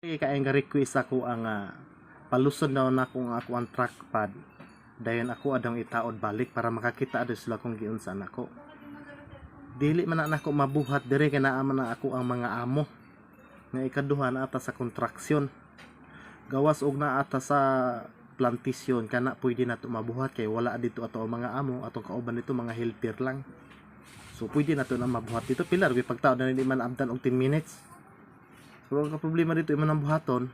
Kaya nga request ako ang palusod daw na kung ako ang trackpad. Dayon ako adang itaod balik para makakita adto sila kung giunsa nako. Dili man na ako mabuhat dire kay naa man na ako ang mga amo. Nga ikaduha na ata sa kontraksyon. Gawas og na ata sa plantisyon kana pwede na to mabuhat kay wala dito ato ang mga amo atong kauban dito mga helper lang. So pwede na to na mabuhat dito pilar kay pagtaod na hindi man abtan og 10 minutes. Pero ang problema dito iman ang buhaton,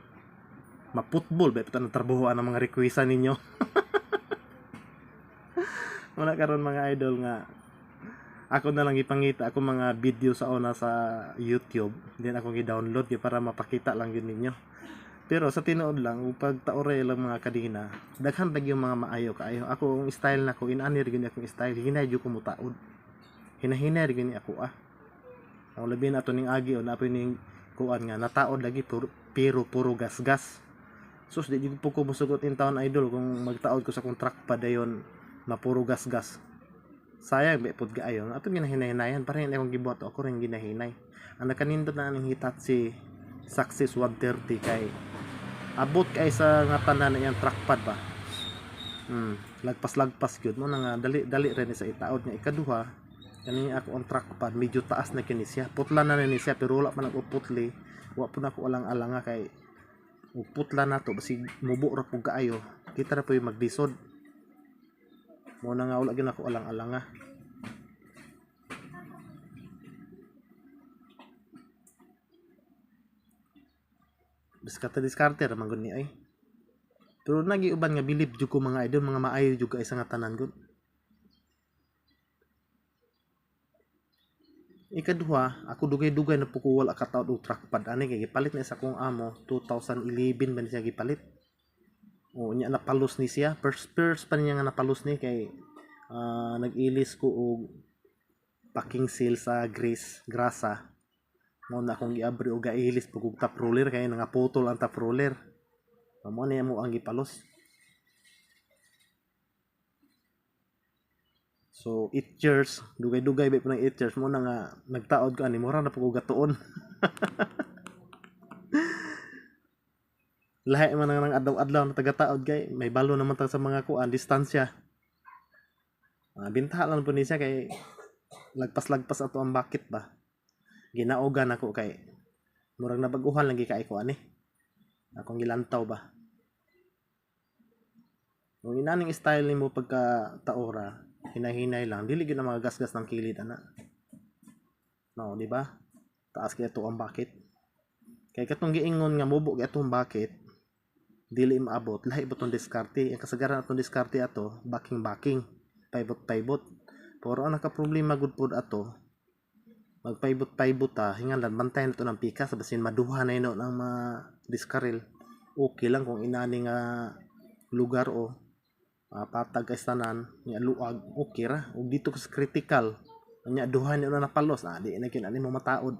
maputbol ba ito na trabahoan ang mga requesta ninyo. Wala karon mga idol nga ako na lang ipangita ako mga video sa una sa YouTube, then ako gi-download para mapakita lang yun ninyo. Pero sa tinuod lang upag taore lang mga kadina, daghan pag yung mga maayo kaayo. Ako ang style nako inani gyud akong style, hinay jud ko mutaod. Hinahinay gyud ako Ang labi na to ning agi o na ning kuan nga nataod lagi pero puro gas-gas. Sus di po ko musugot in town idol kung magtaod ko sa contract pa dayon na puro gas-gas. Sayang be pud gaayon. Ato ginahinay-hinayan para hindi akong gibuhat ako rin ginahinay. Ang nakanindot na ning Hitachi Success 130 kay abot kay sa nga tanan na yang trackpad ba. Lagpas-lagpas gyud mo na nga dali rin sa itaod nga ikaduha. Kani ako ang trackpad medyo taas na kini siya. Putla na ni siya pero wala pa naguputli. Wa po na ko alang-alanga kay uputla na to basi mubo ra pug kaayo. Kita ra po yung magdisod. Mo na nga wala gyud ako alang-alanga. Diskarte ra man gud ni ay. Pero nagiuban nga bilib jud ko mga idol mga maayo jud kay sa nga tanan gud. Ikaduha, ako dugay-dugay na po ko wala kataod og trackpad ani kay gipalit na sa akong amo 2011 ba siya gipalit. O nya napalos ni siya, first pa niya nga napalos ni kay nag-ilis ko og packing seal sa grasa. Mo na akong giabri og gailis pug top roller kay nangaputol ang top roller. Amo na mo ang gipalos. So 8 years, dugay-dugay ba po ng 8 years mo na nga nagtaod ko ani mura na po ko gatuon. Lahi man nang adlaw-adlaw na taga-taod kay may balo naman ta sa mga kuan distansya. Bintaha lang po ni siya kay lagpas-lagpas ato ang bakit ba. Ginaogan ako kay murag nabaguhan lang kay ko ani. Akong gilantaw ba. Kung inaning style nimo pagka taora, hinay-hinay lang dili gyud na mga gas-gas ng kilid ana. No, di ba? Taas kay ato ang bakit. Kay katong giingon nga mubo kay atong bakit dili maabot lahi ba tong diskarte. Ang kasagaran atong diskarte ato backing paibot. Pero ang naka-problema gud pud ato magpaibot ta hingalan bantayan nato ng pika sa basin maduha na ino ng mga diskaril. Okay lang kung inani nga lugar o patag kay tanan nya luag okay ra ug dito kas critical nya duhan na napalos di na kin ani mo mataod.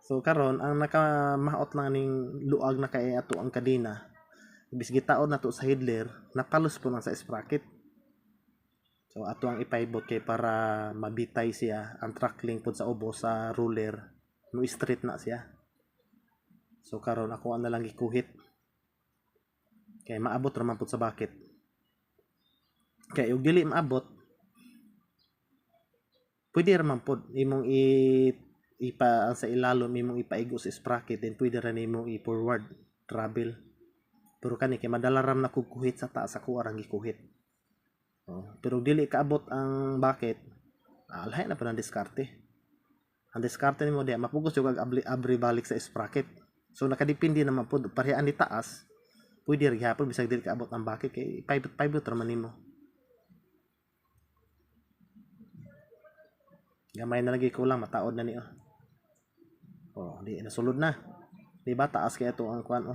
So karon ang nakamaot lang ning luag na kay ato ang kadena ibis gitaod nato sa headler napalos po lang sa sprocket. So ato ang ipaibot kay para mabitay siya ang track link pod sa ubo sa roller no straight na siya. So karon ako na lang gikuhit kay maabot ra man pud sa bakit. Kay ug dili maabot pwede ra man pud imong ipa sa ilalom imong ipaigo sa sprocket then pwede ra nimo i-forward travel. Pero kani kay madala ram na kukuhit sa taas ako arang gikuhit. Pero dili kaabot ang bakit. Lahi na pa ng diskarte. Ang diskarte nimo diya mapugos jud kag abri balik sa sprocket. So nakadepende naman pud parehas ni taas. Pwede rin hapon bisag dili kaabot ang bakit kay paibot ra man nimo. Gamay na lagi ko lang mataod na niyo. Di nasulod na. Di ba taas kay ato ang kuan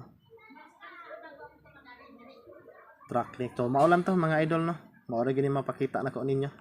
track link to. Maulan to mga idol no. Mao ra gini mapakita nako ninyo.